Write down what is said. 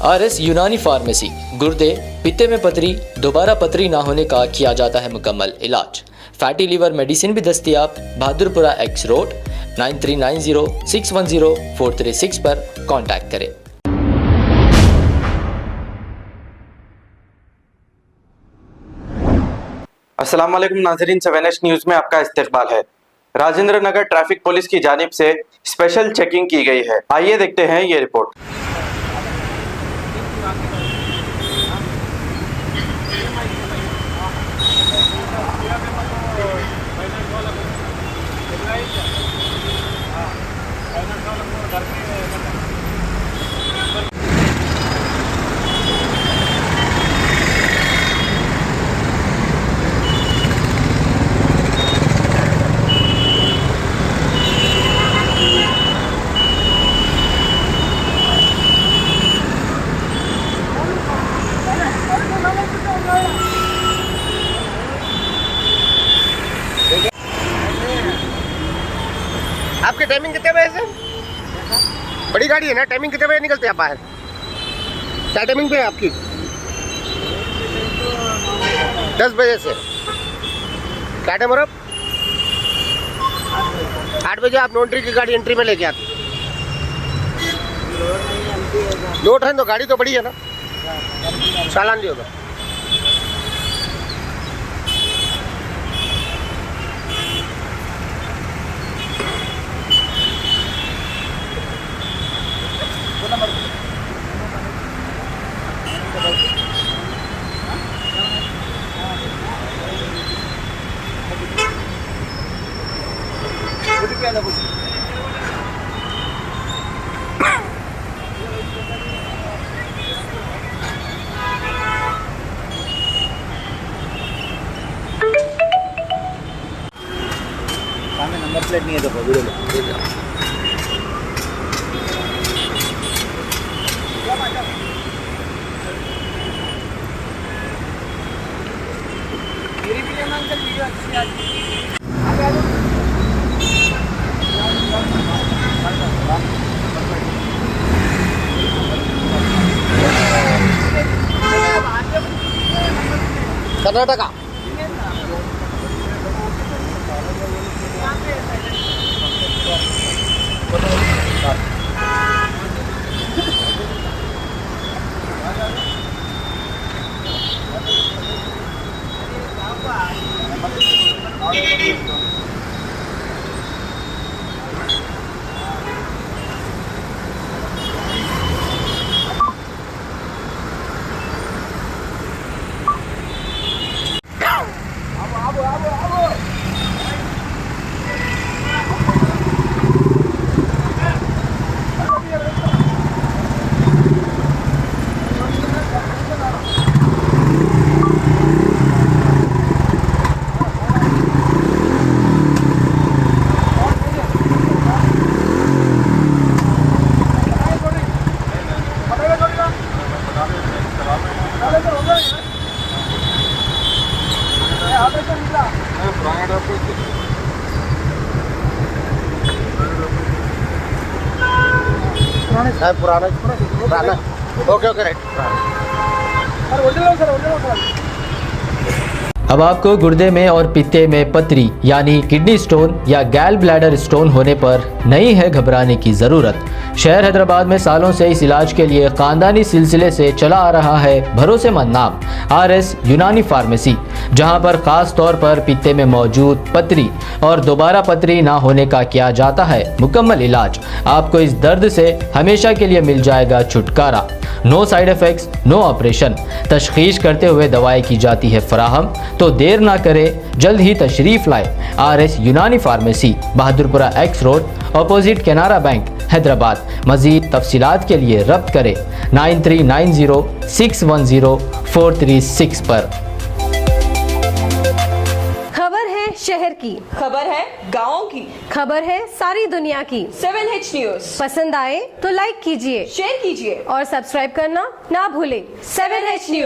RS यूनानी pharmacy, गुर्दे, पित्ते में पथरी, दोबारा पथरी ना होने का किया जाता है मुकम्मल इलाज। फैटी लीवर मेडिसिन भी दस्तियाब। बहादुरपुरा X रोड 9390610436 पर कांटेक्ट करें। अस्सलाम वालेकुम नाज़रीन, 7H न्यूज़ में आपका इस्तकबाल है। राजेंद्र नगर ट्रैफिक पुलिस की जानिब से स्पेशल चेकिंग की गई है। आइए देखते हैं ये रिपोर्ट। आपकी टाइमिंग कितने बजे से? बड़ी गाड़ी है ना, टाइमिंग कितने बजे निकलते हैं आप बाहर? क्या टाइमिंग पे है आपकी? 10 बजे से। क्या टाइम हो रहा? 8 बजे आप नॉन्ट्री की गाड़ी एंट्री में लेके आते। लोड है तो गाड़ी तो बड़ी है ना, चालान दियो। नंबर प्लेट नहीं है, देखो वीडियो लो। मेरी भी लेना अंकल, वीडियो अच्छी आती है। कर्नाटका पुराना ओके राइट। अब आपको गुर्दे में और पित्ते में पथरी यानी किडनी स्टोन या गैल ब्लैडर स्टोन होने पर नहीं है घबराने की ज़रूरत। शहर हैदराबाद में सालों से इस इलाज के लिए ख़ानदानी सिलसिले से चला आ रहा है भरोसेमंद नाम RS यूनानी फार्मेसी, जहां पर ख़ास तौर पर पित्ते में मौजूद पथरी और दोबारा पथरी ना होने का किया जाता है मुकम्मल इलाज। आपको इस दर्द से हमेशा के लिए मिल जाएगा छुटकारा। No side effects, no operation. तशखीस करते हुए दवाएं की जाती है फराहम। तो देर ना करें, जल्द ही तशरीफ़ लाए। RS यूनानी pharmacy, Bahadurpura X road, opposite Canara bank, Hyderabad. मज़ीद तफसीलात के लिए रब्त करें 9390610436 पर। खबर है शहर की, खबर है गाँव की, खबर है सारी दुनिया की। 7H न्यूज़ पसंद आए तो लाइक कीजिए, शेयर कीजिए और सब्सक्राइब करना ना भूलें। 7H news.